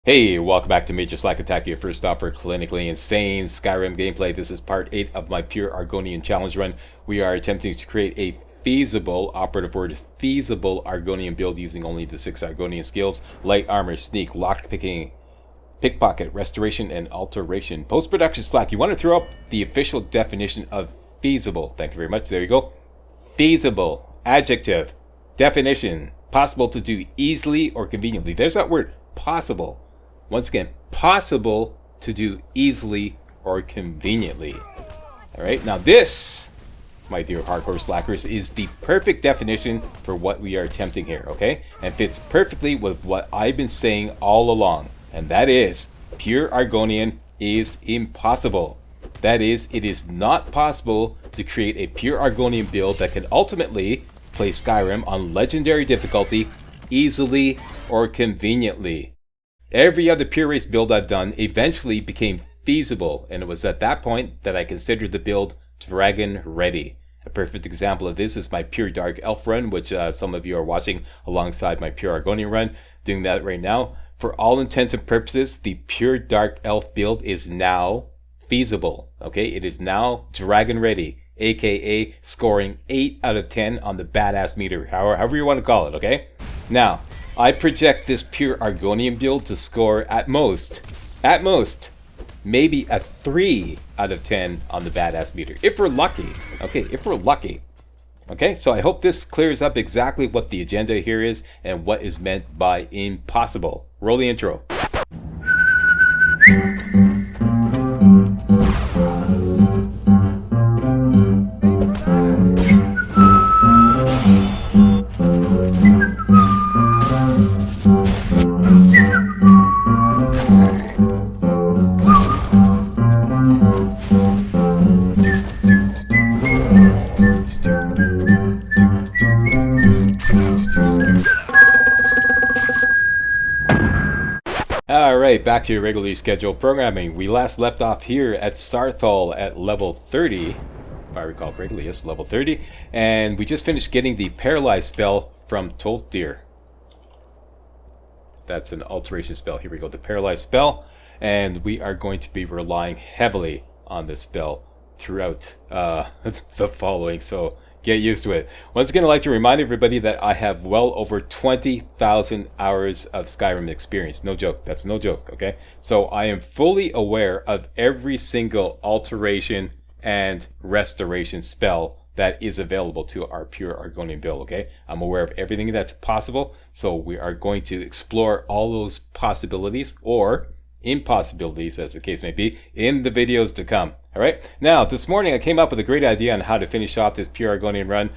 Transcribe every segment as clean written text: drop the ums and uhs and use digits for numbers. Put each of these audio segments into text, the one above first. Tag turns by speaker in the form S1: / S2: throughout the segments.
S1: Hey, welcome back to Major Slack Attack, your first stop for clinically insane Skyrim gameplay. This is part 8 of my Pure Argonian challenge run. We are attempting to create a feasible, operative word, feasible Argonian build using only the 6 Argonian skills: light armor, sneak, lockpicking, pickpocket, restoration, and alteration. Post-production Slack, you want to throw up the official definition of feasible. Thank you very much. There you go. Feasible. Adjective. Definition. Possible to do easily or conveniently. There's that word, possible. Once again, possible to do easily or conveniently. Alright, now this, my dear hardcore slackers, is the perfect definition for what we are attempting here, okay? And fits perfectly with what I've been saying all along. And that is, Pure Argonian is impossible. That is, it is not possible to create a Pure Argonian build that can ultimately play Skyrim on legendary difficulty easily or conveniently. Every other pure race build I've done eventually became feasible, and it was at that point that I considered the build dragon ready. A perfect example of this is my pure dark elf run, which some of you are watching alongside my pure Argonian run. Doing that right now. For all intents and purposes, the pure dark elf build is now feasible. Okay, it is now dragon ready, aka scoring 8 out of 10 on the badass meter, however you want to call it. Okay, now I project this pure Argonian build to score at most, maybe a 3 out of 10 on the badass meter, if we're lucky. Okay, if we're lucky. Okay, so I hope this clears up exactly what the agenda here is and what is meant by impossible. Roll the intro. Alright, back to your regularly scheduled programming. We last left off here at Sarthal at level 30, if I recall correctly, yes, level 30, and we just finished getting the paralyzed spell from Tolfdir. That's an alteration spell. Here we go, the paralyzed spell, and we are going to be relying heavily on this spell throughout the following, so get used to it. Once again, I'd like to remind everybody that I have well over 20,000 hours of Skyrim experience. No joke. That's no joke, okay? So I am fully aware of every single alteration and restoration spell that is available to our pure Argonian build, okay? I'm aware of everything that's possible, so we are going to explore all those possibilities, or impossibilities as the case may be, in the videos to come. Alright, now this morning I came up with a great idea on how to finish off this pure Argonian run.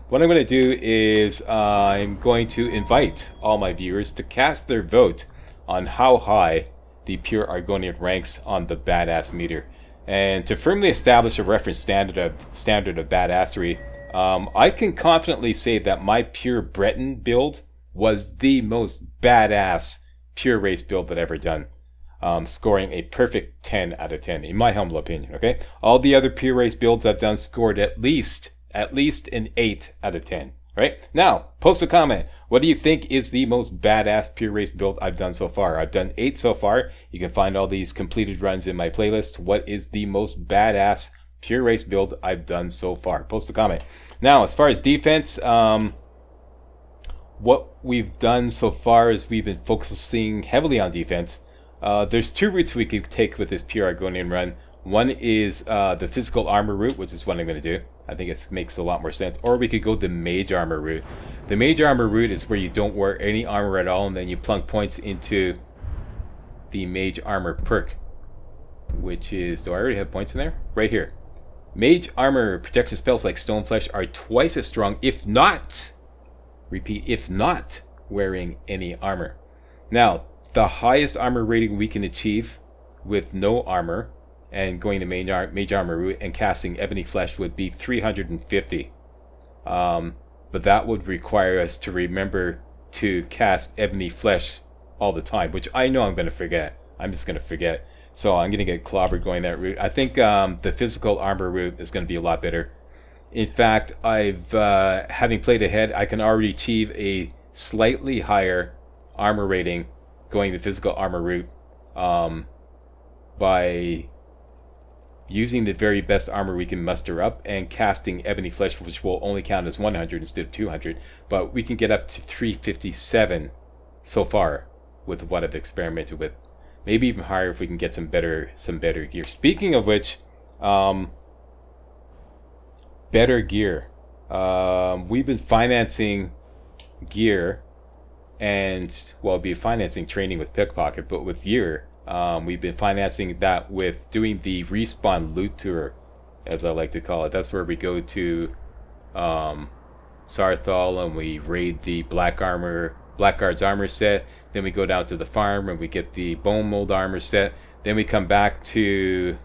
S1: What I'm going to do is I'm going to invite all my viewers to cast their vote on how high the pure Argonian ranks on the badass meter. And to firmly establish a reference standard of badassery, I can confidently say that my pure Breton build was the most badass pure race build that I've ever done. Scoring a perfect 10 out of 10 in my humble opinion. Okay, all the other pure race builds I've done scored at least an 8 out of 10. Right now, post a comment. What do you think is the most badass pure race build I've done so far? I've done 8 so far. You can find all these completed runs in my playlist. What is the most badass pure race build I've done so far? Post a comment. Now, as far as defense, what we've done so far is we've been focusing heavily on defense. There's 2 routes we could take with this pure Argonian run. One is the physical armor route, which is what I'm going to do. I think it makes a lot more sense. Or we could go the mage armor route. The mage armor route is where you don't wear any armor at all, and then you plunk points into the mage armor perk, which is, do I already have points in there? Right here. Mage armor protection spells like Stoneflesh are twice as strong, if not, repeat, if not wearing any armor. Now, the highest armor rating we can achieve with no armor and going the mage armor route and casting Ebony Flesh would be 350. But that would require us to remember to cast Ebony Flesh all the time, which I know I'm going to forget. I'm just going to forget. So I'm going to get clobbered going that route. I think the physical armor route is going to be a lot better. In fact, having played ahead, I can already achieve a slightly higher armor rating going the physical armor route by using the very best armor we can muster up and casting ebony flesh, which will only count as 100 instead of 200, but we can get up to 357 so far with what I've experimented with. Maybe even higher if we can get some better gear. Speaking of which, better gear. We've been financing gear and, well, be financing training with Pickpocket, but with gear, we've been financing that with doing the respawn loot tour, as I like to call it. That's where we go to Sarthal and we raid the Blackguard's armor set. Then we go down to the farm and we get the bone mold armor set. Then we come back to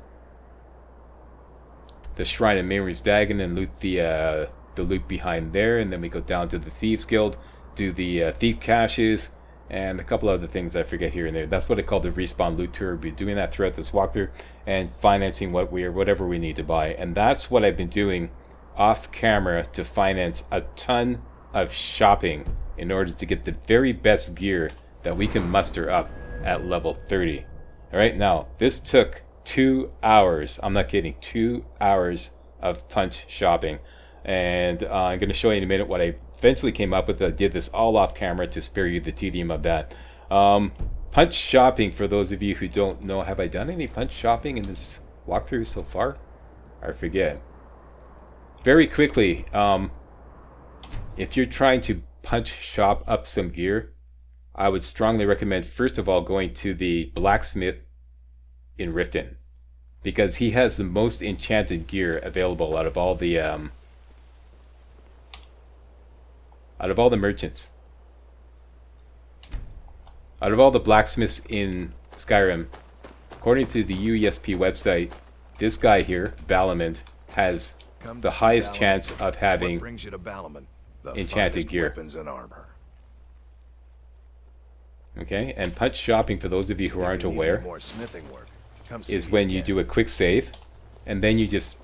S1: the Shrine of Mayr's Dagon and loot the loot behind there. And then we go down to the Thieves Guild, do the thief caches, and a couple other things I forget here and there. That's what I call the respawn loot tour. We'll be doing that throughout this walkthrough and financing whatever we need to buy. And that's what I've been doing off camera to finance a ton of shopping in order to get the very best gear that we can muster up at level 30. Alright, now this took 2 hours. I'm not kidding, 2 hours of punch shopping. And I'm going to show you in a minute what I eventually came up with. I did this all off camera to spare you the tedium of that. Punch shopping, for those of you who don't know, have I done any punch shopping in this walkthrough so far? I forget. Very quickly, if you're trying to punch shop up some gear, I would strongly recommend, first of all, going to the blacksmith in Riften, because he has the most enchanted gear available out of all the merchants. Out of all the blacksmiths in Skyrim, according to the UESP website, this guy here, Balamand, has the highest chance of having enchanted gear. Okay, and punch shopping, for those of you who aren't aware, is when you do a quick save, and then you just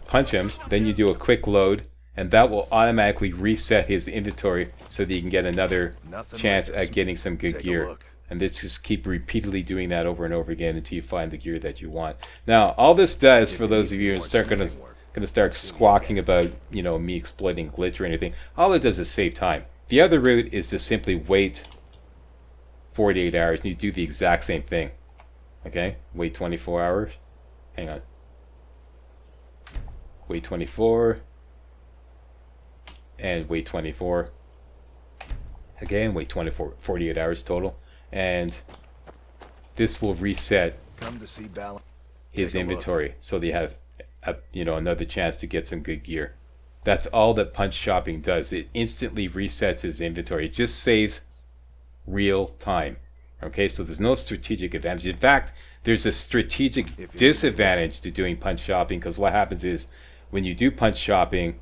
S1: punch him, then you do a quick load, and that will automatically reset his inventory so that you can get another chance at getting some good gear. And just keep repeatedly doing that over and over again until you find the gear that you want. Now, all this does, for those of you who are going to start squawking about, you know, me exploiting glitch or anything, all it does is save time. The other route is to simply wait 48 hours and you do the exact same thing. Okay, wait 24 hours. Hang on. Wait 24. And wait 24. Again, wait 48 hours total. And this will reset his inventory so that you have another chance to get some good gear. That's all that punch shopping does. It instantly resets his inventory. It just saves real time. Okay, so there's no strategic advantage. In fact, there's a strategic disadvantage to doing punch shopping, because what happens is when you do punch shopping,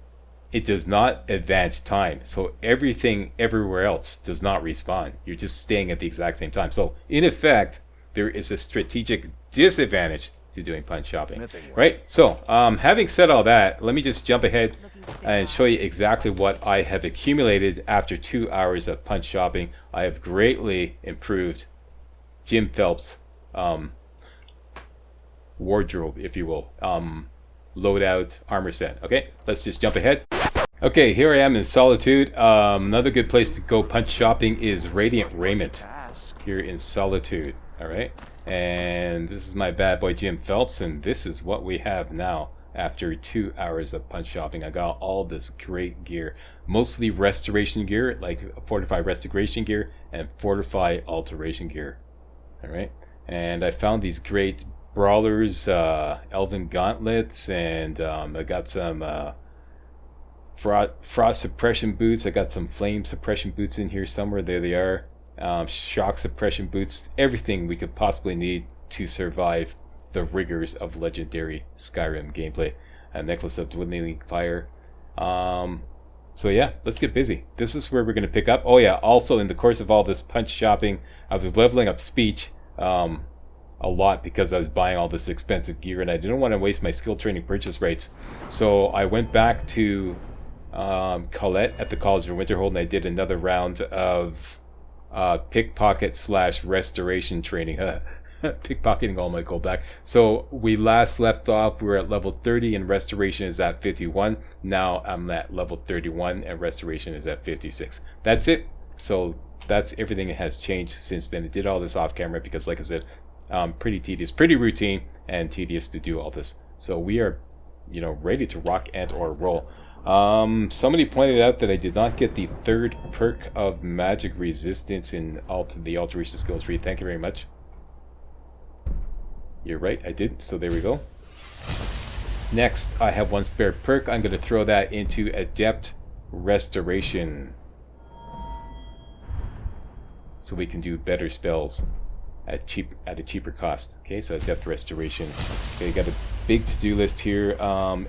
S1: it does not advance time. So everything everywhere else does not respawn. You're just staying at the exact same time. So in effect, there is a strategic disadvantage to doing punch shopping, right? So having said all that, let me just jump ahead and show you exactly what I have accumulated after 2 hours of punch shopping. I have greatly improved Jim Phelps' wardrobe, if you will, loadout armor set. Okay, let's just jump ahead. Okay, here I am in Solitude. Another good place to go punch shopping is Radiant Raiment here in Solitude. All right, and this is my bad boy Jim Phelps, and this is what we have now after 2 hours of punch shopping. I got all this great gear, mostly restoration gear, like Fortify restoration gear and Fortify alteration gear. All right, and I found these great brawlers, elven gauntlets, and I got some frost suppression boots. I got some flame suppression boots in here somewhere. There they are. Shock suppression boots, everything we could possibly need to survive the rigors of legendary Skyrim gameplay. A necklace of dwindling fire. So yeah, let's get busy. This is where we're going to pick up. Oh yeah, also in the course of all this punch shopping, I was leveling up speech a lot because I was buying all this expensive gear and I didn't want to waste my skill training purchase rates. So I went back to Colette at the College of Winterhold and I did another round of pickpocket / restoration training. Pickpocketing all my gold back. So we last left off, we were at level 30 and restoration is at 51. Now I'm at level 31 and restoration is at 56. That's it. So that's everything that has changed since then. It did all this off camera because, like I said, pretty tedious, pretty routine and tedious to do all this. So we are, you know, ready to rock and or roll. Somebody pointed out that I did not get the third perk of magic resistance in the alteration skill tree. Thank you very much. You're right, I did. So there we go. Next, I have one spare perk. I'm going to throw that into Adept Restoration, so we can do better spells at a cheaper cost. Okay, so Adept Restoration. Okay, got a big to-do list here.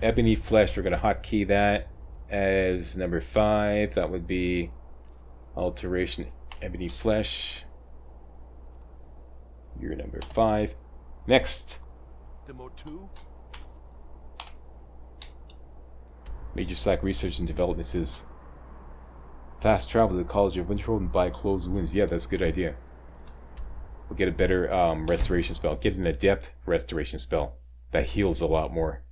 S1: Ebony Flesh, we're going to hotkey that as number 5. That would be Alteration Ebony Flesh. You're number 5. Next.
S2: Demo 2.
S1: Major Slack Research and Development says fast travel to the College of Winterhold and buy closed wounds. Yeah, that's a good idea. We'll get a better restoration spell. Get an Adept Restoration spell that heals a lot more.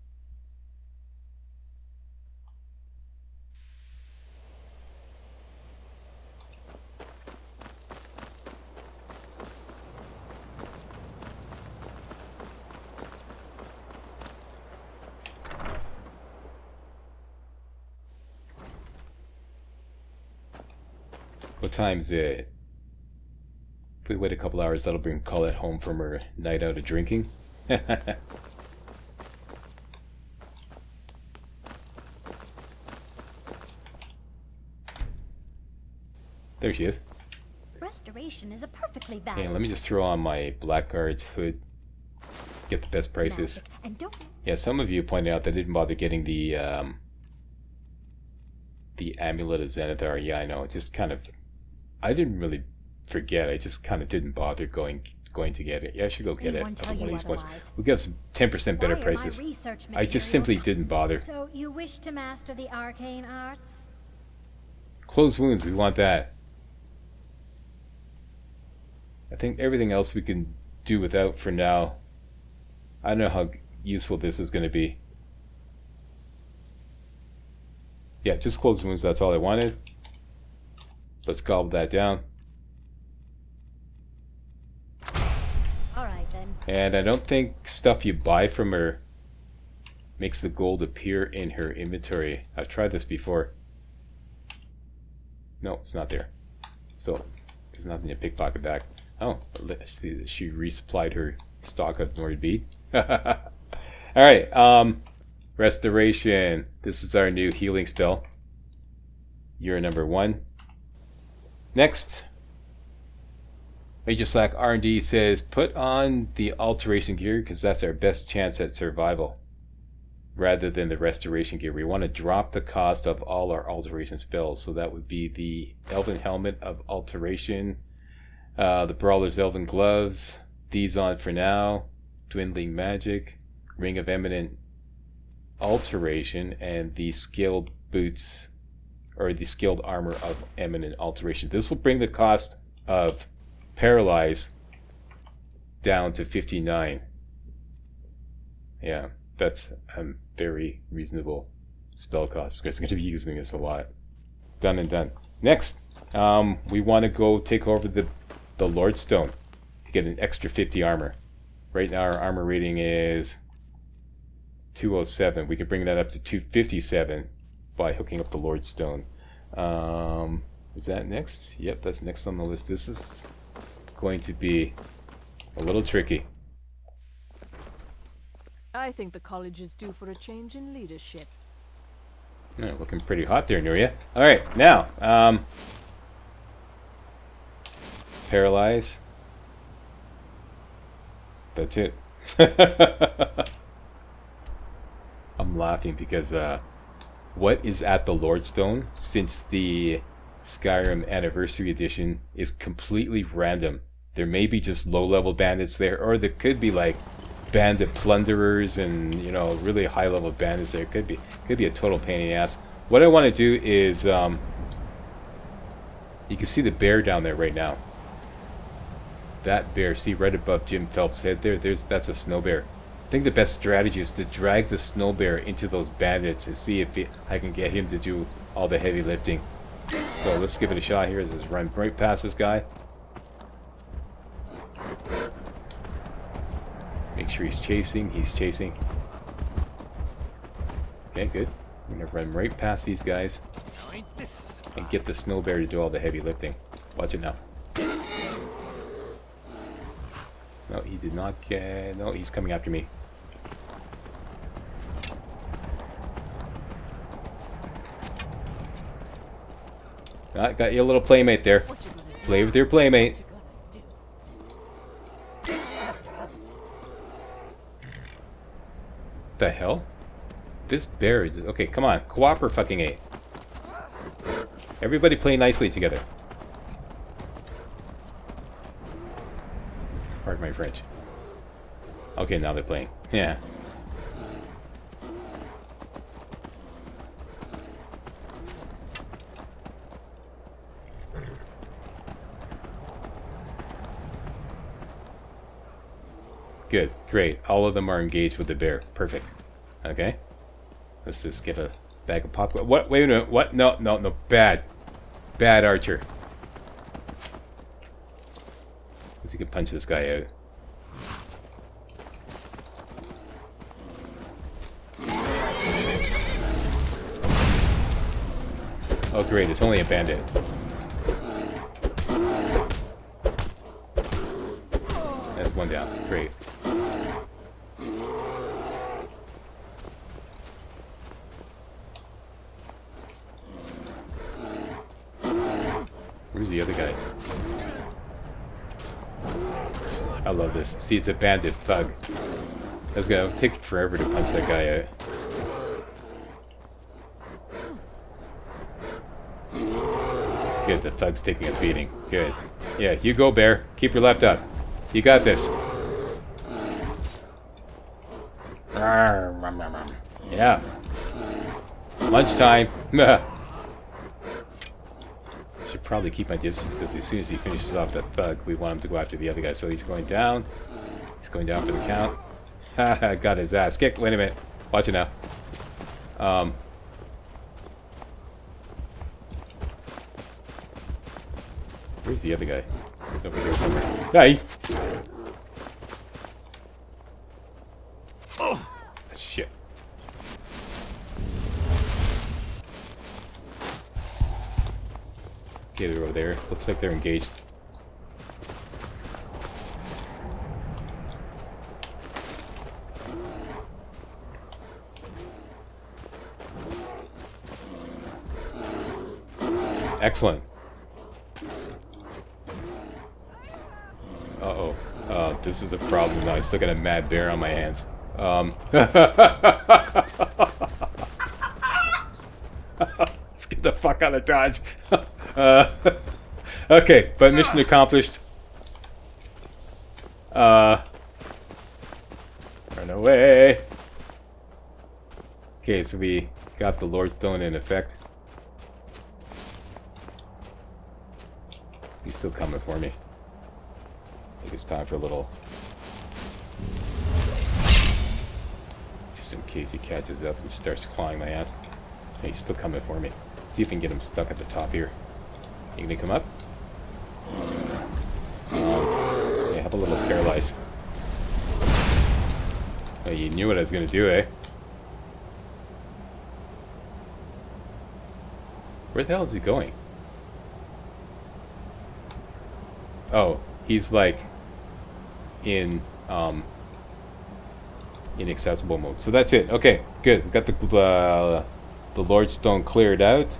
S1: What time is it? If we wait a couple hours, that'll bring Colette home from her night out of drinking. There she is.
S3: Restoration is a perfectly balanced.
S1: Okay, let me just throw on my Blackguard's hood. Get the best prices.
S3: And don't...
S1: Yeah, some of you pointed out that I didn't bother getting the Amulet of Zenithar. Yeah, I know. It just kind of... I didn't really forget. I just kind of didn't bother going to get it. Yeah, I should go get it at one of these points. We'll get some 10% better prices. I just simply didn't bother.
S3: So you wish to master the arcane arts?
S1: Closed wounds, we want that. I think everything else we can do without for now. I don't know how useful this is going to be. Yeah, just closed wounds, that's all I wanted. Let's gobble that down.
S3: Alright then.
S1: And I don't think stuff you buy from her makes the gold appear in her inventory. I've tried this before. No, it's not there. So, there's nothing to pickpocket back. Oh, let's see, she resupplied her stock of Nord bead. Alright, Restoration. This is our new healing spell. You're number 1. Next, Major Slack R&D says, put on the alteration gear because that's our best chance at survival rather than the restoration gear. We want to drop the cost of all our alteration spells. So that would be the Elven Helmet of Alteration, the Brawler's Elven Gloves, these on for now, Dwindling Magic, Ring of Eminent Alteration, and the Skilled Boots, or the Skilled Armor of Eminent Alteration. This will bring the cost of Paralyze down to 59. Yeah, that's a very reasonable spell cost because I'm going to be using this a lot. Done and done. Next, we want to go take over the Lordstone to get an extra 50 armor. Right now our armor rating is 207. We could bring that up to 257 by hooking up the Lordstone. Is that next? Yep, that's next on the list. This is going to be a little tricky.
S4: I think the college is due for a change in leadership.
S1: Yeah, looking pretty hot there, Nuria. Alright, now, Paralyze. That's it. I'm laughing because what is at the Lordstone since the Skyrim Anniversary Edition is completely random. There may be just low-level bandits there, or there could be like bandit plunderers and, you know, really high-level bandits there. Could be a total pain in the ass. What I want to do is You can see the bear down there right now. That bear, see right above Jim Phelps' head there? That's a snow bear. I think the best strategy is to drag the snow bear into those bandits and see if I can get him to do all the heavy lifting. So let's give it a shot here. Let's just run right past this guy. Make sure he's chasing. He's chasing. Okay, good. I'm going to run right past these guys and get the snow bear to do all the heavy lifting. Watch it now. No, he did not get... No, he's coming after me. I got you a little playmate there. Play with your playmate. The hell? This bear is... Okay, come on. Cooperate fucking A. Everybody play nicely together. Pardon my French. Okay, now they're playing. Yeah. Good, great. All of them are engaged with the bear. Perfect. Okay. Let's just get a bag of popcorn. What? Wait a minute. What? No, no, no. Bad. Bad archer. Because he can punch this guy out. Oh great, it's only a bandit. That's one down. Great. Where's the other guy? I love this. See, it's a bandit thug. That's gonna take forever to punch that guy out. Good, the thug's taking a beating. Good. Yeah, you go, bear. Keep your left up. You got this. Yeah. Lunchtime. Should probably keep my distance because as soon as he finishes off that thug, we want him to go after the other guy. So he's going down. He's going down for the count. Haha, got his ass kicked. Wait a minute. Watch it now. Where's the other guy? He's over here somewhere. Hey! Oh! Shit. Okay, they're over there. Looks like they're engaged. Excellent. Uh-oh. This is a problem now. I still got a mad bear on my hands. Let's get the fuck out of Dodge. Okay, but mission accomplished. Run away. Okay, so we got the Lord Stone in effect. He's still coming for me. I think it's time for a little... Just in case he catches up and starts clawing my ass. Hey, he's still coming for me. See if we can get him stuck at the top here. You gonna come up? Yeah, have a little paralyze. Oh, you knew what I was gonna do, eh? Where the hell is he going? Oh, he's like in inaccessible mode. So that's it. Okay, good. We got the Lord Stone cleared out.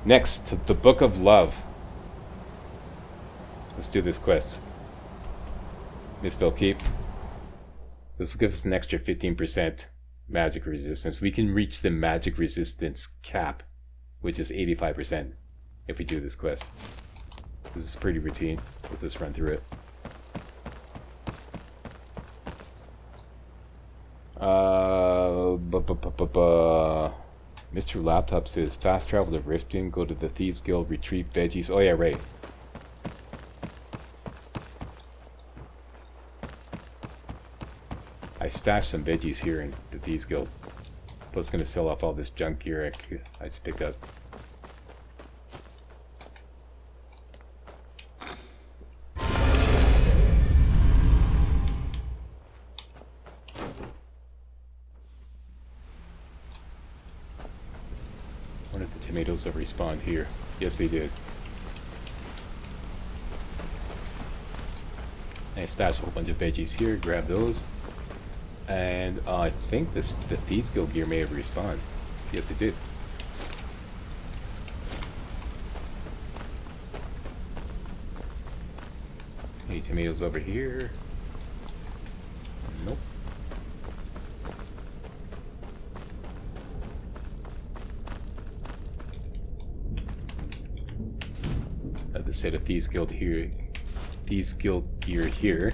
S1: Next, the Book of Love. Let's do this quest. Mistville Keep. This will give us an extra 15% magic resistance. We can reach the magic resistance cap, which is 85% if we do this quest. This is pretty routine. Let's just run through it. Mr. Laptop says fast travel to Riften, go to the Thieves Guild, retrieve veggies. Oh yeah, right. I stashed some veggies here in the Thieves Guild. Plus gonna sell off all this junk gear I just picked up. One of the tomatoes have respawned here. Yes, they did. I stashed a whole bunch of veggies here. Grab those. And I think the Thieves Guild gear may have respawned. Yes, it did. Any tomatoes over here? Nope. Another set of Thieves Guild here. Thieves Guild gear here.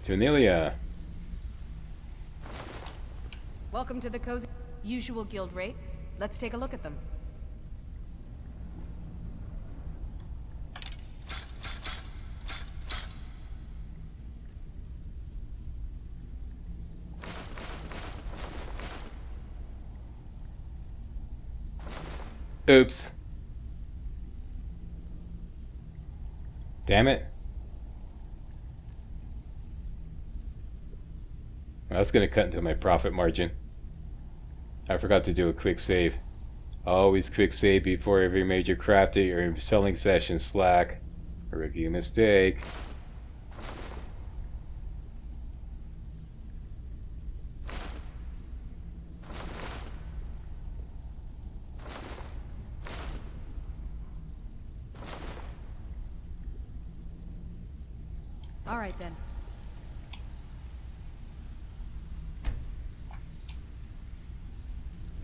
S1: To Anelia.
S4: Welcome to the cozy usual guild rate. Let's take a look at them.
S1: Oops. Damn it. Well, that's going to cut into my profit margin. I forgot to do a quick save. Always quick save before every major crafting or selling session. Slack. A rookie mistake.
S4: All right then.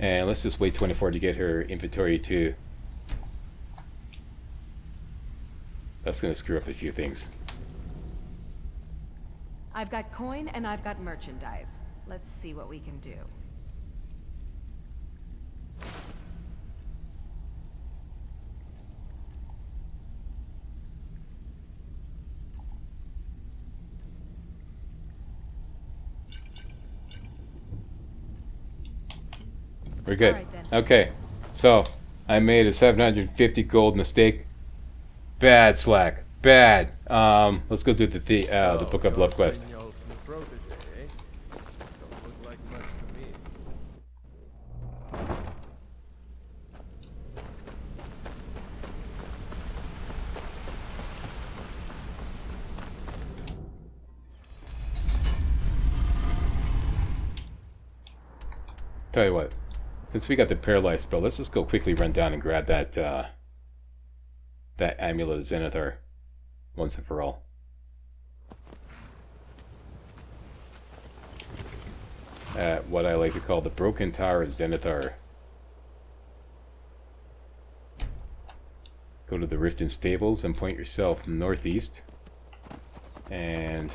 S1: And let's just wait 24 to get her inventory too. That's going to screw up a few things.
S4: I've got coin and I've got merchandise. Let's see what we can do.
S1: We're good.
S4: All right, then.
S1: Okay, so I made a 750 gold mistake. Bad, Slack. Bad. Let's go do the Book of Love quest. Tell you what, since we got the paralyzed spell, let's just go quickly run down and grab that that Amulet of Zenithar once and for all. What I like to call the Broken Tower of Zenithar. Go to the Riften Stables and point yourself northeast. And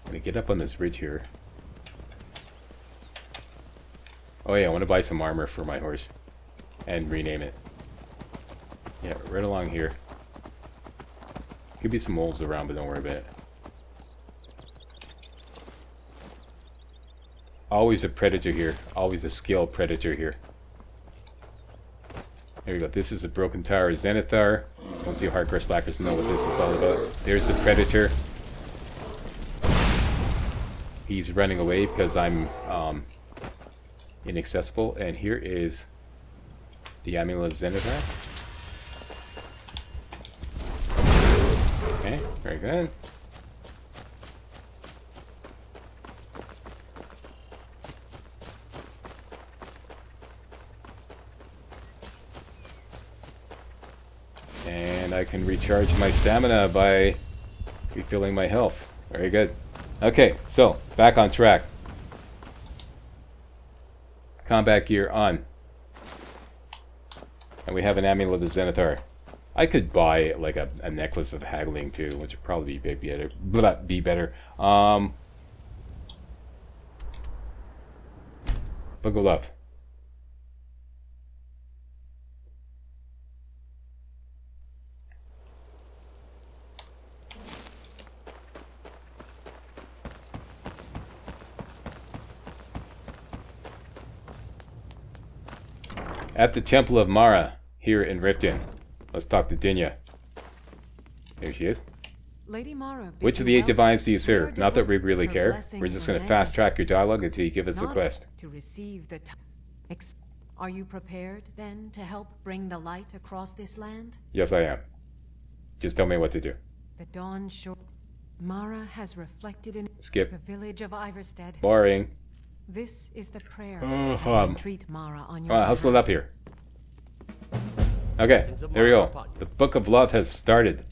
S1: I'm gonna get up on this ridge here. Oh yeah, I want to buy some armor for my horse and rename it. Yeah, right along here. Could be some moles around, but don't worry about it. Always a predator here. Always a skilled predator here. There we go. This is the Broken Tower of Zenithar. Most of you hardcore slackers know what this is all about. There's the predator. He's running away because I'm inaccessible. And here is the Amulet of Zenithar. Okay, very good. And I can recharge my stamina by refilling my health. Very good. Okay, so back on track. Combat gear on. And we have an amulet of Zenithar. I could buy like a necklace of haggling too, which would probably be better. Be better. Book of Love. At the Temple of Mara, here in Riften. Let's talk to Dinya. There she is.
S2: Lady Mara,
S1: Which of the 8 divines do you serve? Not that we really care. We're just going to fast track your dialogue until you give us the quest.
S2: To receive the Are you prepared, then, to help bring the light across this land?
S1: Yes, I am. Just tell me what to do.
S2: The dawn shore. Mara has reflected in
S1: Skip.
S2: the village of Iverstead.
S1: Boring.
S2: This is the prayer. Treat Mara on your
S1: hustle it up here. Okay, there we go. The Book of Love has started.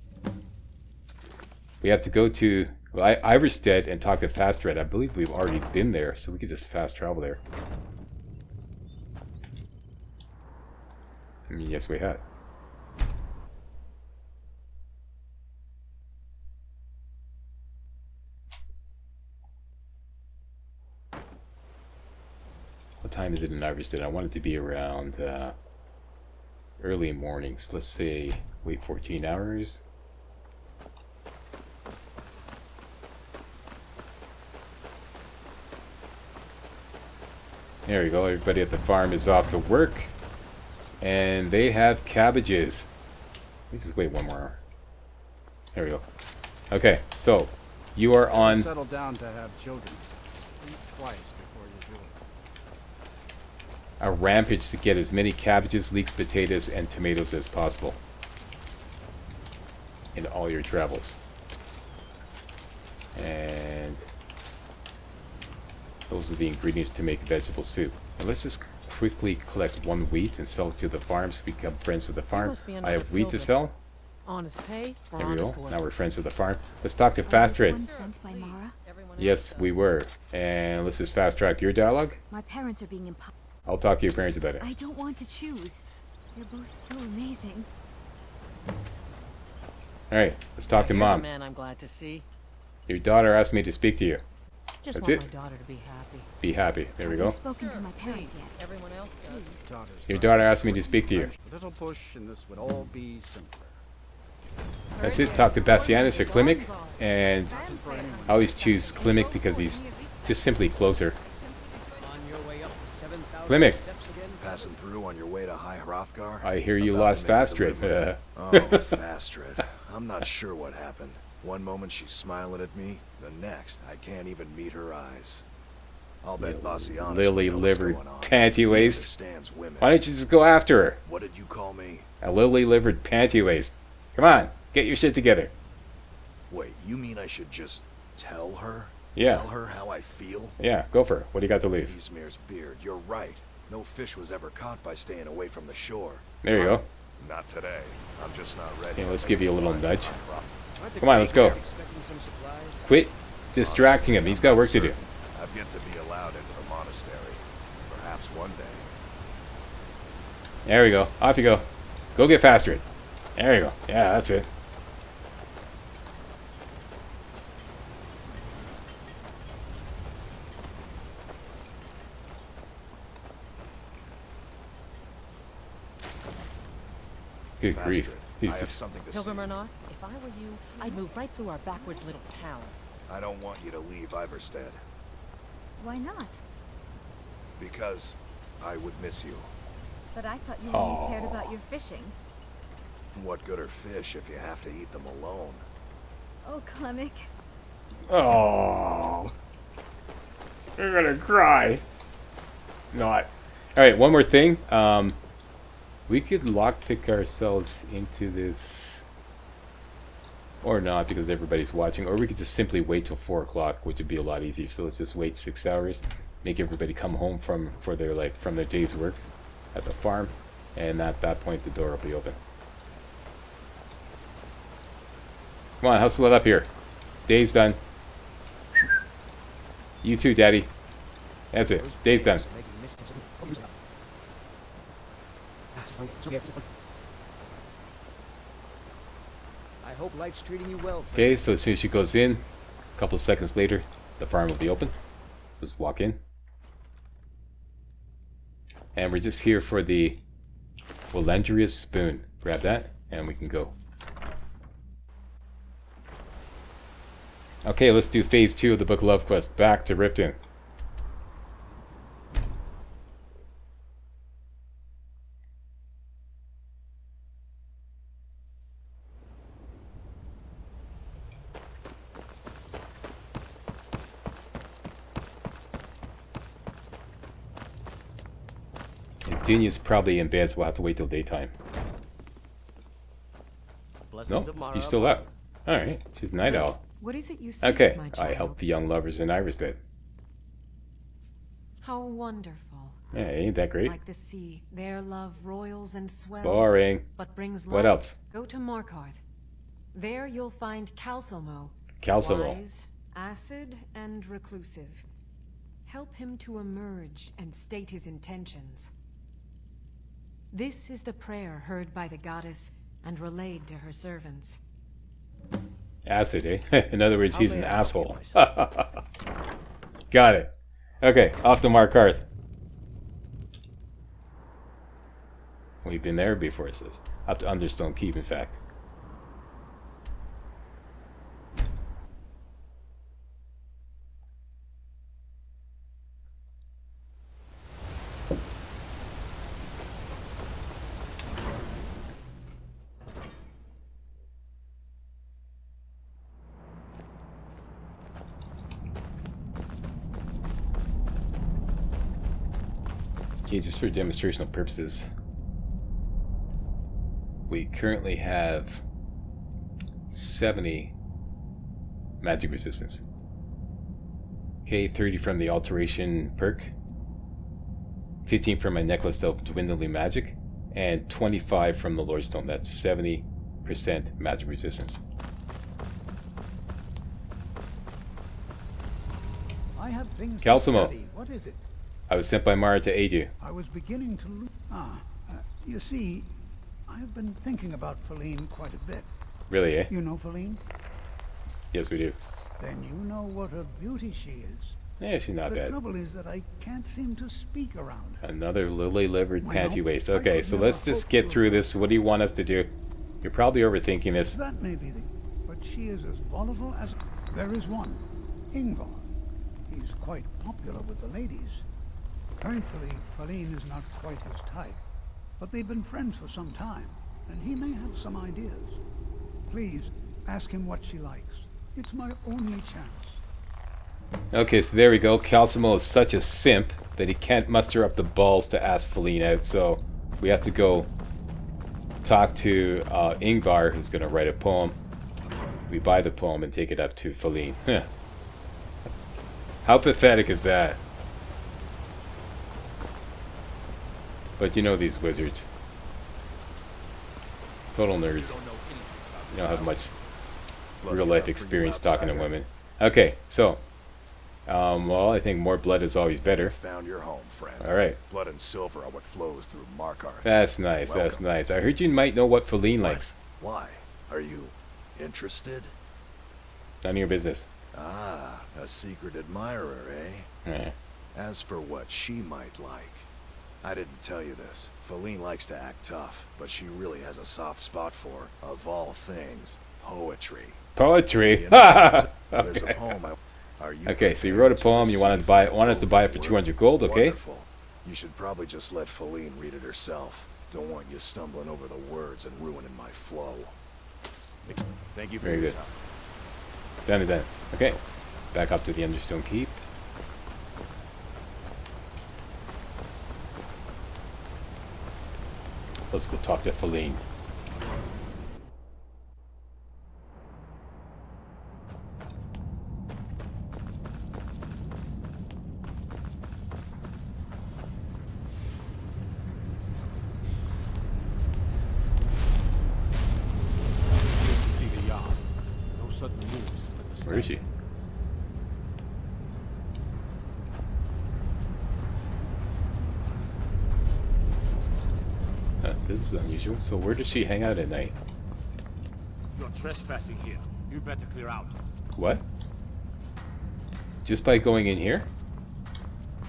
S1: We have to go to Iverstead and talk to Fastred. I believe we've already been there, so we could just fast travel there. I mean, yes, we had. What time is it in Iverstead? I want it to be around early mornings. Let's say, wait 14 hours. There we go. Everybody at the farm is off to work. And they have cabbages. Let's just wait 1 more hour. There we go. Okay, so you are on...
S5: Settle down to have children. Think twice before you do it.
S1: a rampage to get as many cabbages, leeks, potatoes, and tomatoes as possible in all your travels. And those are the ingredients to make vegetable soup. And let's just quickly collect 1 wheat and sell it to the farm so we become friends with the farm. I have wheat to sell.
S6: Honest pay for
S1: There we go.
S6: honest work.
S1: Now we're friends with the farm. Let's talk to Fast Trade.
S3: One sent by Mara.
S1: Yes, we were. And let's just fast track your dialogue.
S3: My parents are being
S1: I'll talk to your parents about it.
S3: I don't want to choose. They're both so amazing.
S1: Alright, let's talk to
S6: Here's a
S1: Mom.
S6: man I'm glad to see.
S1: Your daughter asked me to speak to you.
S6: Just
S1: That's
S6: want
S1: it.
S6: my daughter to be happy.
S1: Be happy. There we
S3: Have
S1: go.
S3: you spoken to my parents yet?
S6: Everyone else does.
S5: Daughter's
S1: Your
S5: right.
S1: daughter asked me to speak to you.
S5: A little push and this would all be simpler.
S1: That's it. Talk to Bastianus or Klimek. And I always choose Klimek because he's just simply closer. Klimek,
S7: Passing through on your way to High Hrothgar?
S1: I hear you
S7: About to
S1: lost
S7: make a
S1: Fast Trade.
S7: delivery. Oh, Fastred. I'm not sure what happened. One moment she's smiling at me, the next I can't even meet her eyes. I'll bet Bassianus
S1: Lily-livered panty
S7: He
S1: waist.
S7: understands women.
S1: Why don't you just go after her?
S7: What did you call me?
S1: A lily-livered panty waist. Come on, get your shit together.
S7: Wait, you mean I should just tell her?
S1: Yeah.
S7: Tell her how I feel?
S1: Yeah, go for it. What do you got to lose?
S7: Easmir's beard, you're right. No fish was ever caught by staying away from the shore.
S1: There you go.
S7: Not today. I'm just not ready.
S1: Yeah,
S7: to
S1: let's
S7: make
S1: give you a little
S7: fun.
S1: nudge. Come on, let's go. Quit distracting him. He's got work to do.
S7: I've yet to be allowed into the monastery. Perhaps one day.
S1: There we go. Off you go. Go get Fastred. There you go. Yeah, that's it. Good grief.
S7: Fastred, I have something to
S6: Pilgrim or
S7: say.
S6: not, if I were you, I'd move right through our backwards little town.
S7: I don't want you to leave Iverstead.
S3: Why not?
S7: Because I would miss you.
S3: But I thought you
S1: only
S3: cared about your fishing.
S7: What good are fish if you have to eat them alone?
S3: Oh, Clemic.
S1: Oh, you're gonna cry. Not. All right, one more thing. We could lockpick ourselves into this, or not, because everybody's watching. Or we could just simply wait till 4 o'clock, which would be a lot easier. So let's just wait 6 hours, make everybody come home from their day's work at the farm, and at that point the door will be open. Come on, hustle it up here. Day's done. You too, Daddy. That's it. Day's done.
S5: I hope life's treating you well.
S1: Okay, so as soon as she goes in, a couple of seconds later, the farm will be open. Just walk in. And we're just here for the Willandria's spoon. Grab that, and we can go. Okay, let's do phase 2 of the Book of Love quest. Back to Riften. Dinia's probably in bed, so we'll have to wait till daytime.
S5: Blessings
S1: No,
S5: of Mara
S1: she's still up. Alright, she's night owl.
S2: What is it you seek,
S1: Okay,
S2: my
S1: I
S2: child?
S1: helped the young lovers in Irisstead.
S2: How wonderful.
S1: Yeah, ain't that great?
S2: Like the sea, their love roils and swells.
S1: Boring.
S2: But brings
S1: What
S2: light.
S1: else?
S2: Go to Markarth. There you'll find Calsomo.
S1: Calsomo.
S2: Wise, acid, and reclusive. Help him to emerge and state his intentions. This is the prayer heard by the goddess and relayed to her servants.
S1: Acid, eh? In other words, he's an
S5: may I help you,
S1: asshole. Got it. Okay, off to Markarth. We've been there before, it says. Up to Understone Keep, in fact. Okay, just for demonstrational purposes, we currently have 70 magic resistance. Okay, 30 from the Alteration perk, 15 from my Necklace of Dwindling Magic, and 25 from the Lordstone. That's 70% magic resistance.
S8: I have things to
S1: Calsomo.
S8: study. What is it?
S1: I was sent by Mara to aid you.
S8: I was beginning to you see, I've been thinking about Feline quite a bit.
S1: Really, eh?
S8: You know Feline?
S1: Yes, we do.
S8: Then you know what a beauty she is.
S1: Yeah, she's not
S8: The
S1: bad.
S8: trouble is that I can't seem to speak around her.
S1: Another lily-livered
S8: Well,
S1: panty waist.
S8: I
S1: Okay,
S8: could
S1: so
S8: never
S1: let's just
S8: hope
S1: get
S8: to-
S1: through this. What do you want us to do? You're probably overthinking this.
S8: That may be the... But she is as volatile as... There is one. Ingvar. He's quite popular with the ladies. Thankfully, Feline is not quite his type. But they've been friends for some time, and he may have some ideas. Please, ask him what she likes. It's my only chance.
S1: Okay, so there we go. Calsomo is such a simp that he can't muster up the balls to ask Feline out, so we have to go talk to Ingvar, who's going to write a poem. We buy the poem and take it up to Feline. How pathetic is that? But you know these wizards. Total nerds. You don't have much real life experience talking to women. Okay, so well, I think more blood is always better.
S7: Found your home, friend.
S1: All right,
S7: Blood and silver are what flows through Markarth.
S1: that's nice. That's
S7: Welcome.
S1: nice. I heard you might know what Feline likes.
S7: Why? Are you interested?
S1: None of your business.
S7: Ah, a secret admirer, eh?
S1: Eh.
S7: As for what she might like, I didn't tell you this. Feline likes to act tough, but she really has a soft spot for, of all things, poetry.
S1: Poetry.
S7: You know, there's a
S1: Okay.
S7: poem. Are you
S1: Okay, so you
S7: prepared
S1: wrote a poem. You wanted to
S7: receive
S1: buy.
S7: my
S1: Want us to buy it for
S7: spoken
S1: 200
S7: word?
S1: gold. Okay.
S7: Wonderful. You should probably just let Feline read it herself. Don't want you stumbling over the words and ruining my flow. Thank you for
S1: Very
S7: your
S1: good.
S7: time.
S1: Done and done. Okay. Back up to the Understone Keep. Let's go talk to Feline.
S5: Good to see the yacht.
S1: Where is she? This is unusual. So where does she hang out at night?
S9: You're trespassing here. You better clear out.
S1: What? Just by going in here?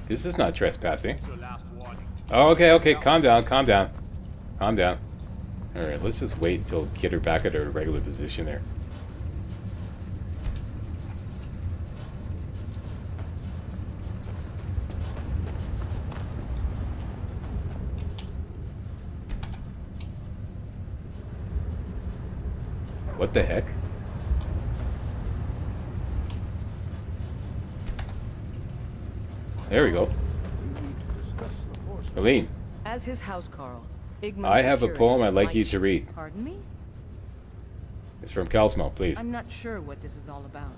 S1: This is not trespassing.
S9: It's your last warning.
S1: Oh, okay, okay. Calm down, calm down. Calm down. Alright, let's just wait until get her back at her regular position there. What the heck? There we go. Eileen,
S6: As his housecarl,
S1: I have a poem I'd like you to read.
S6: Pardon me?
S1: It's from Calsmo, please.
S6: I'm not sure what this is all about.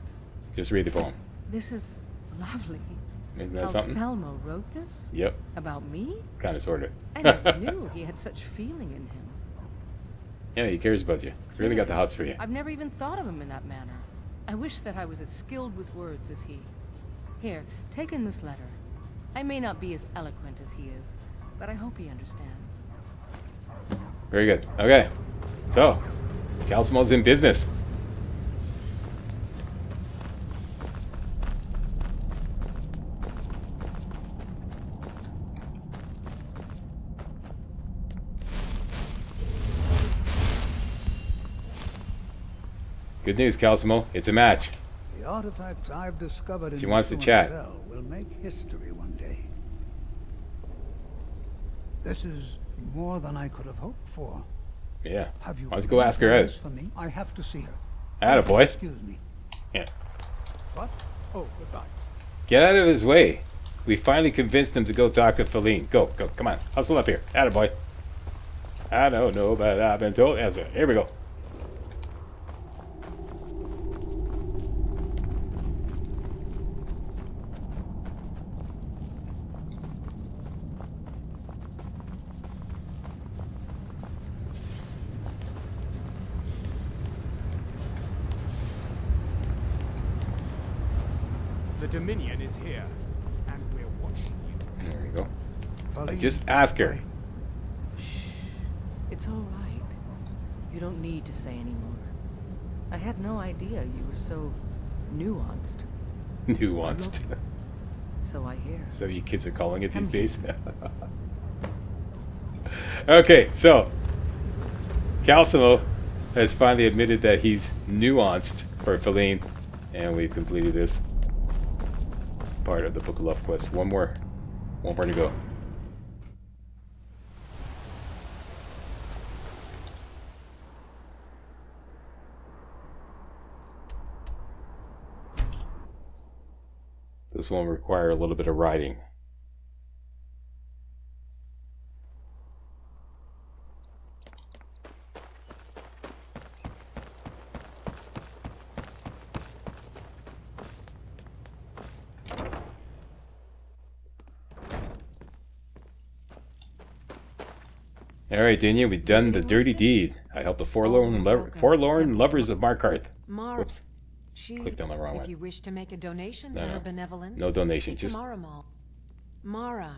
S1: Just read the poem.
S6: This is lovely.
S1: Isn't that something?
S6: Selmo wrote this?
S1: Yep,
S6: About me?
S1: kind of, sort of.
S6: I never knew he had such feeling in him.
S1: Yeah, he cares about you. Really got the hots for you.
S6: I've never even thought of him in that manner. I wish that I was as skilled with words as he. Here, take in this letter. I may not be as eloquent as he is, but I hope he understands.
S1: Very good. Okay. So, Calsmo's in business. Good news, Calsmo. It's a match.
S8: The artifacts I've discovered in
S1: She wants to
S8: the
S1: chat.
S8: cell will make history one day. This is more than I could have hoped for.
S1: Yeah.
S8: Have you
S1: Why don't you go ask her
S8: this
S1: out?
S8: for me? I have to see her.
S1: Attaboy.
S8: Excuse me.
S1: Yeah.
S8: What? Oh, goodbye.
S1: Get out of his way. We finally convinced him to go talk to Feline. Go, go, come on. Hustle up here. Attaboy. I don't know, but I've been told. Here we go.
S9: The Dominion is here, and we're watching you.
S1: There we go.
S8: Feline,
S1: Just ask her.
S6: It's all right. You don't need to say anymore. I had no idea you were so nuanced.
S1: Nuanced.
S6: So I hear.
S1: So you kids are calling it these
S6: Come here.
S1: days? Okay, so Calsimo has finally admitted that he's nuanced for Feline, and we've completed this part of the Book of Love quest. One more to go. This one will require a little bit of riding. Alright, Dania, we've done the dirty deed. I helped the forlorn lovers of Markarth.
S2: Mara,
S1: Whoops.
S2: she,
S1: Clicked on the wrong
S2: if
S1: one.
S2: you wish to make a donation to
S1: No,
S2: her
S1: no.
S2: benevolence,
S1: No donation,
S2: speak
S1: just-
S2: to Mara,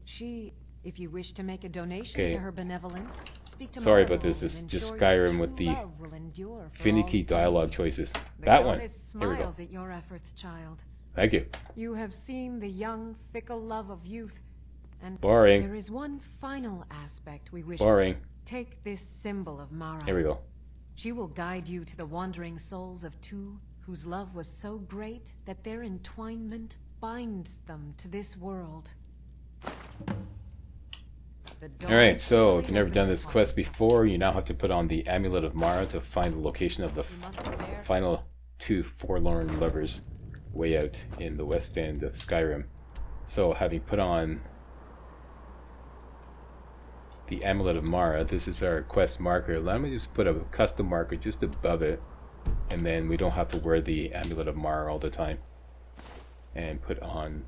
S2: she, if you wish to make a donation
S1: Okay.
S2: to her benevolence, speak to
S1: Sorry
S2: Mara
S1: about this.
S2: and
S1: This is just
S2: ensure your
S1: Skyrim with
S2: true
S1: the
S2: love will endure for
S1: finicky
S2: all
S1: dialogue
S2: eternity.
S1: choices.
S2: The
S1: That one.
S2: goddess
S1: Here we go.
S2: smiles at your efforts, child.
S1: Thank you.
S2: You have seen the young, fickle love of youth, and
S1: Boring.
S2: there is one final aspect we wish.
S1: Boring.
S2: Take this symbol of Mara.
S1: Here we go.
S2: She will guide you to the wandering souls of two whose love was so great that their entwinement binds them to this world.
S1: Alright, so if you've never done this quest before, you now have to put on the Amulet of Mara to find the location of the final two forlorn lovers way out in the west end of Skyrim. So having put on the Amulet of Mara, this is our quest marker. Let me just put a custom marker just above it, and then we don't have to wear the Amulet of Mara all the time. And put on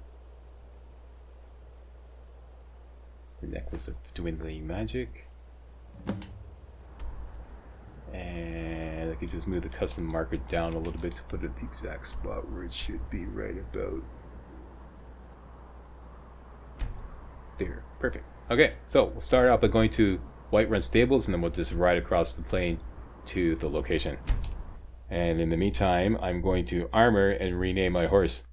S1: the Necklace of Dwindling Magic. And And I can just move the custom marker down a little bit to put it the exact spot where it should be, right about there. Perfect. Okay, so we'll start out by going to Whiterun Stables, and then we'll just ride across the plain to the location. And in the meantime, I'm going to armor and rename my horse.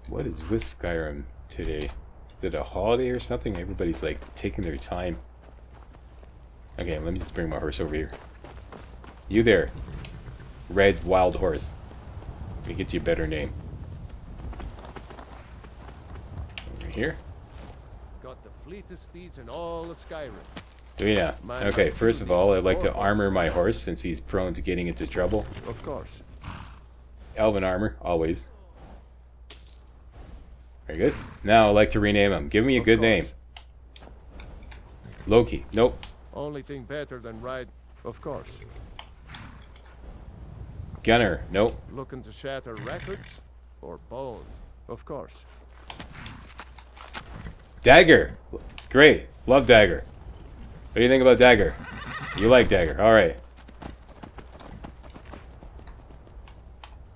S1: What is with Skyrim today? Is it a holiday or something? Everybody's like taking their time. Okay, let me just bring my horse over here. You there, red wild horse. Let me get you a better name. Over here.
S10: Got the fleetest steeds in all of Skyrim.
S1: Yeah. Okay, first of all, I'd like to armor my horse since he's prone to getting into trouble.
S10: Of course.
S1: Elven armor, always. Very good. Now I'd like to rename him. Give me a good name. Loki. Nope.
S10: Only thing better than ride. Of course.
S1: Gunner. Nope.
S10: Looking to shatter records or bones. Of course.
S1: Dagger. Great. Love Dagger. What do you think about Dagger? You like Dagger. Alright.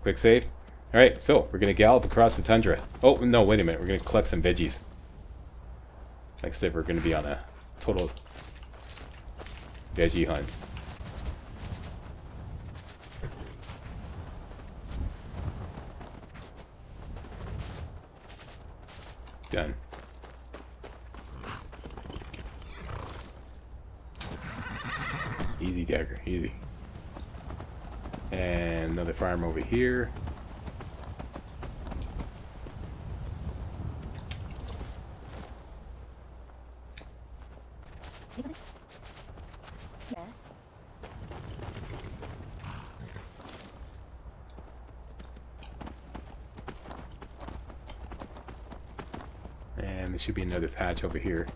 S1: Quick save. Alright, so we're going to gallop across the tundra. Oh, no, wait a minute. We're going to collect some veggies. Like I said, we're going to be on a total veggie hunt. Done. Easy, Dagger. Easy. And another farm over here.
S3: Yes.
S1: And there should be another patch over here.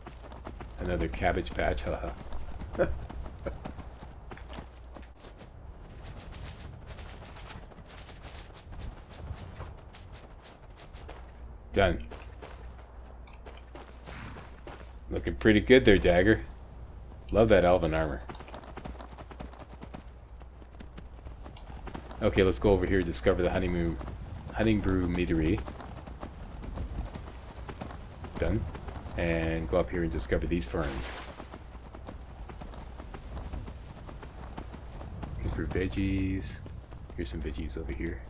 S1: Another cabbage patch, haha. Done. Looking pretty good there, Dagger. Love that elven armor. Okay, let's go over here and discover the Hunting Brew Meadery. Done. And go up here and discover these farms. Looking for veggies. Here's some veggies over here.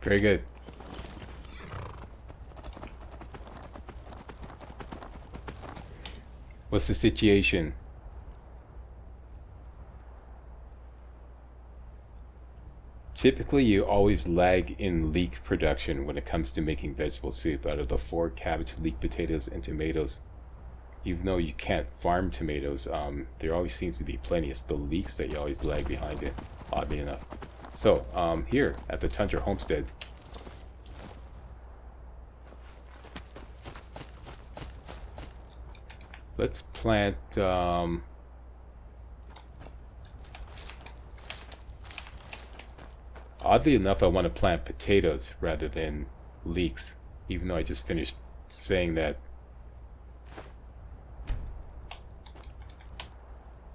S1: Very good. What's the situation? Typically, you always lag in leek production when it comes to making vegetable soup out of the 4 cabbage, leek potatoes, and tomatoes. Even though you can't farm tomatoes, there always seems to be plenty. It's the leeks that you always lag behind it, oddly enough. So, here at the Tundra Homestead, let's plant, oddly enough, I want to plant potatoes rather than leeks, even though I just finished saying that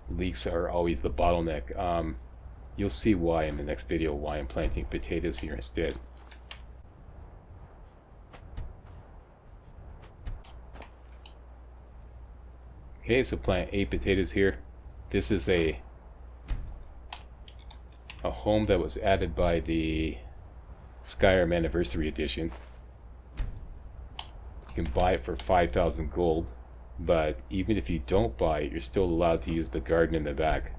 S1: leeks are always the bottleneck. You'll see why in the next video, why I'm planting potatoes here instead. Okay, so plant 8 potatoes here. This is a home that was added by the Skyrim Anniversary Edition. You can buy it for 5,000 gold, but even if you don't buy it, you're still allowed to use the garden in the back.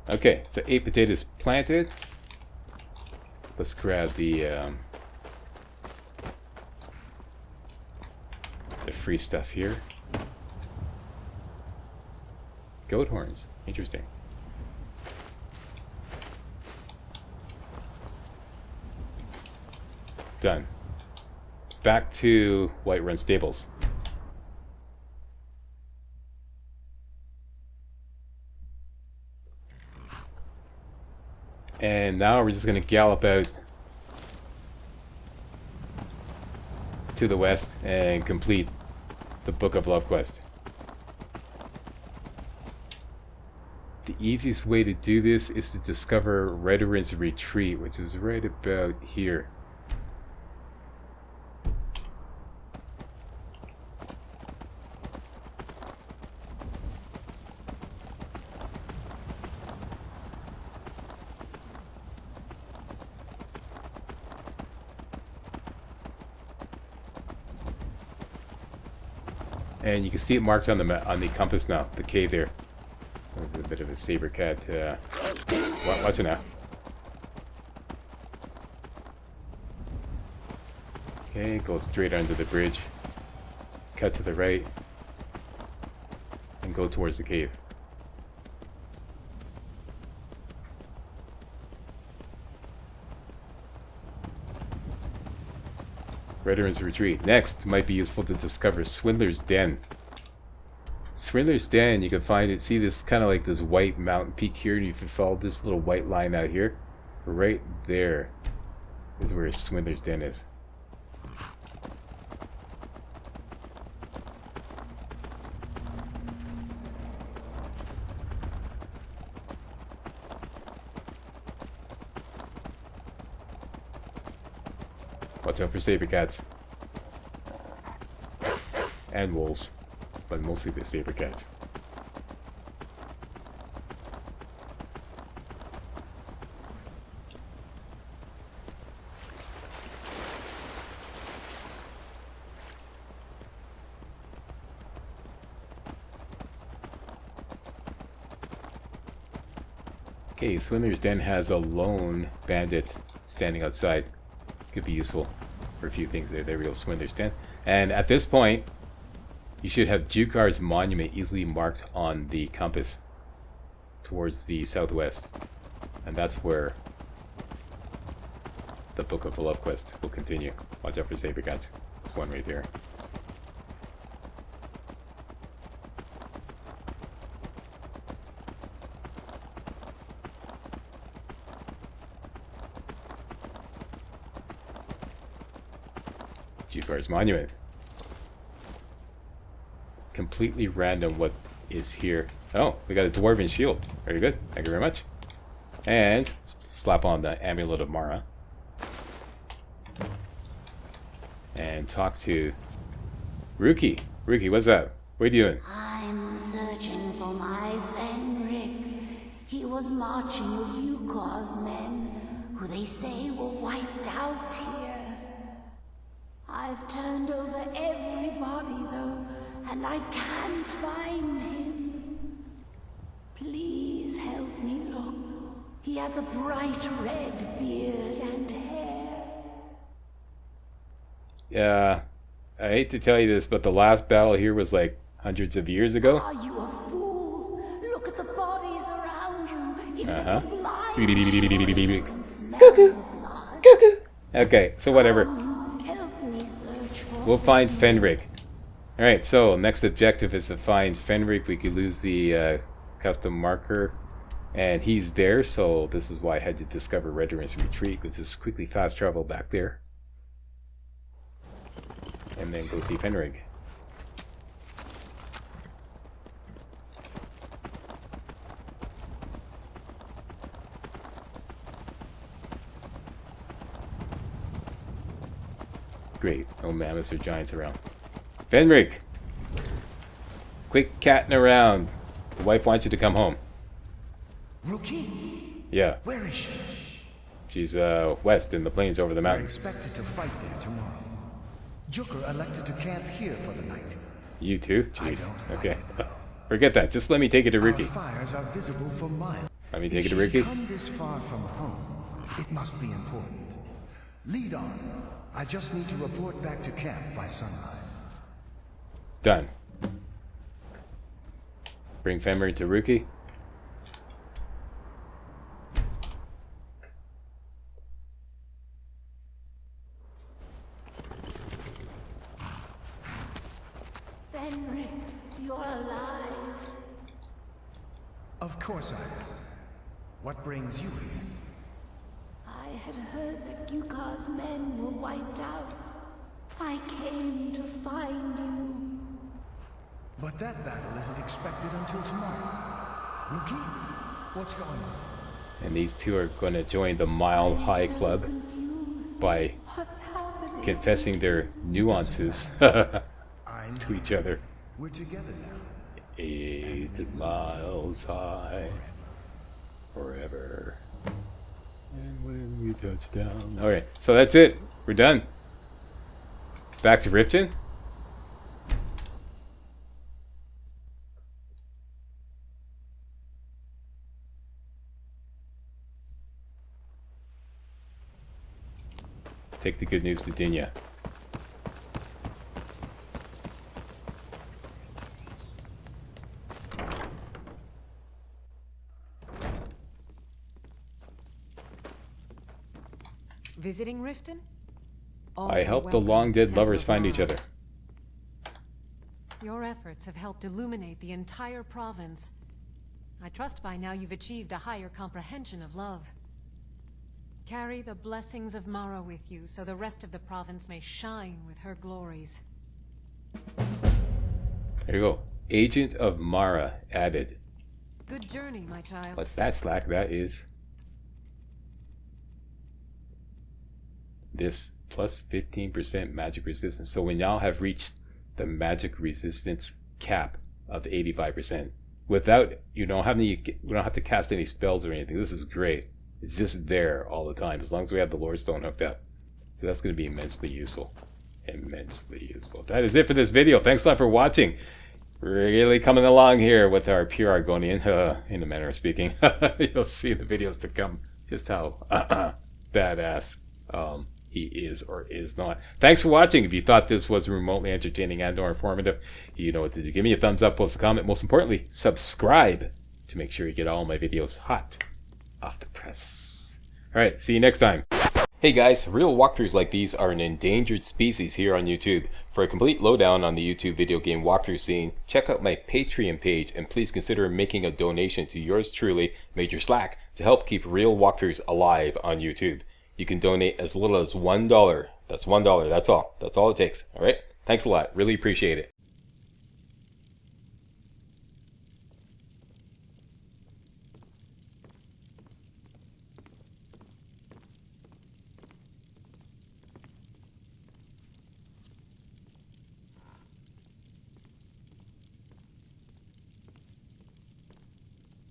S1: Okay, so 8 potatoes planted. Let's grab the free stuff here. Goat horns. Interesting. Done. Back to Whiterun Stables. And now we're just going to gallop out to the west and complete the Book of Love quest. The easiest way to do this is to discover Rederin's Retreat, which is right about here. And you can see it marked on the compass now, the cave there. There's a bit of a saber cat. Watch it now. Okay, go straight under the bridge. Cut to the right. And go towards the cave. Rederin's Retreat. Next, might be useful to discover Swindler's Den. Swindler's Den, you can find it, see this kind of like this white mountain peak here, and if you follow this little white line out here, right there is where Swindler's Den is. Watch out for saber cats. And wolves. But mostly the saber cats. Okay, Swindler's Den has a lone bandit standing outside. Could be useful for a few things there. There we go, Swindler's Den. And at this point, you should have Jukar's monument easily marked on the compass towards the southwest. And that's where the Book of the Love quest will continue. Watch out for saber cats. There's one right there. Jukar's monument. Completely random what is here. Oh, we got a dwarven shield. Very good. Thank you very much. And slap on the Amulet of Mara. And talk to Rookie. Rookie, what's up? What are you doing?
S11: I'm searching for my Fenric. He was marching with Yukor's men, who they say were wiped out here. I've turned over everybody, though, and I can't find him. Please help me look. He has a bright red beard and hair.
S1: Yeah, I hate to tell you this, but the last battle here was like hundreds of years ago.
S11: Are you a fool? Look at the bodies around you. Even if you're blind, you can smell
S1: Cuckoo.
S11: blood.
S1: Cuckoo. Okay, so whatever.
S11: Help me search for
S1: We'll find Fenric. Alright, so next objective is to find Fenric. We could lose the custom marker. And he's there, so this is why I had to discover Rederin's Retreat, because it's quickly fast travel back there. And then go see Fenric. Great, no mammoths or giants around. Fenric! Quick catting around. The wife wants you to come home.
S12: Rookie?
S1: Yeah.
S12: Where is she?
S1: She's west in the plains over the
S12: We're
S1: mountains.
S12: expected to fight there tomorrow. Jukur elected to camp here for the night.
S1: You too? Jeez. Okay. Forget that. Just let me take it to Ricky.
S12: Our fires are visible for miles.
S1: Let me take it to
S12: If she's
S1: Ricky.
S12: come this far from home, it must be important. Lead on. I just need to report back to camp by sunrise.
S1: Done. Bring Fenrir to Ruki.
S11: Fenrir, you're alive.
S12: Of course I am. What brings you here?
S11: I had heard that Yukar's men were wiped out. I came to find you.
S12: But that battle isn't expected until tomorrow. Rookie, what's going on?
S1: And these two are going to join the Mile High Club by confessing their nuances to each other.
S12: We're together now.
S1: 8 miles high, forever. And when we touch down. Alright, so that's it. We're done. Back to Riften. Take the good news to Dinya.
S2: Visiting Riften?
S1: I helped the long-dead lovers find each other.
S2: Your efforts have helped illuminate the entire province. I trust by now you've achieved a higher comprehension of love. Carry the blessings of Mara with you, so the rest of the province may shine with her glories.
S1: There you go. Agent of Mara added.
S2: Good journey, my child.
S1: What's that, Slack? That is this plus 15% magic resistance. So we now have reached the magic resistance cap of 85%. Without we don't have to cast any spells or anything. This is great. It's just there all the time, as long as we have the Lord Stone hooked up. So that's going to be immensely useful. Immensely useful. That is it for this video. Thanks a lot for watching. Really coming along here with our Pure Argonian, in a manner of speaking. You'll see in the videos to come just how badass he is or is not. Thanks for watching. If you thought this was remotely entertaining and or informative, you know what to do. Give me a thumbs up, post a comment. Most importantly, subscribe to make sure you get all my videos hot off the press. Alright, see you next time. Hey guys, real walkthroughs like these are an endangered species here on YouTube. For a complete lowdown on the YouTube video game walkthrough scene, check out my Patreon page and please consider making a donation to yours truly, Major Slack, to help keep real walkthroughs alive on YouTube. You can donate as little as $1. That's $1, that's all. That's all it takes. Alright? Thanks a lot. Really appreciate it.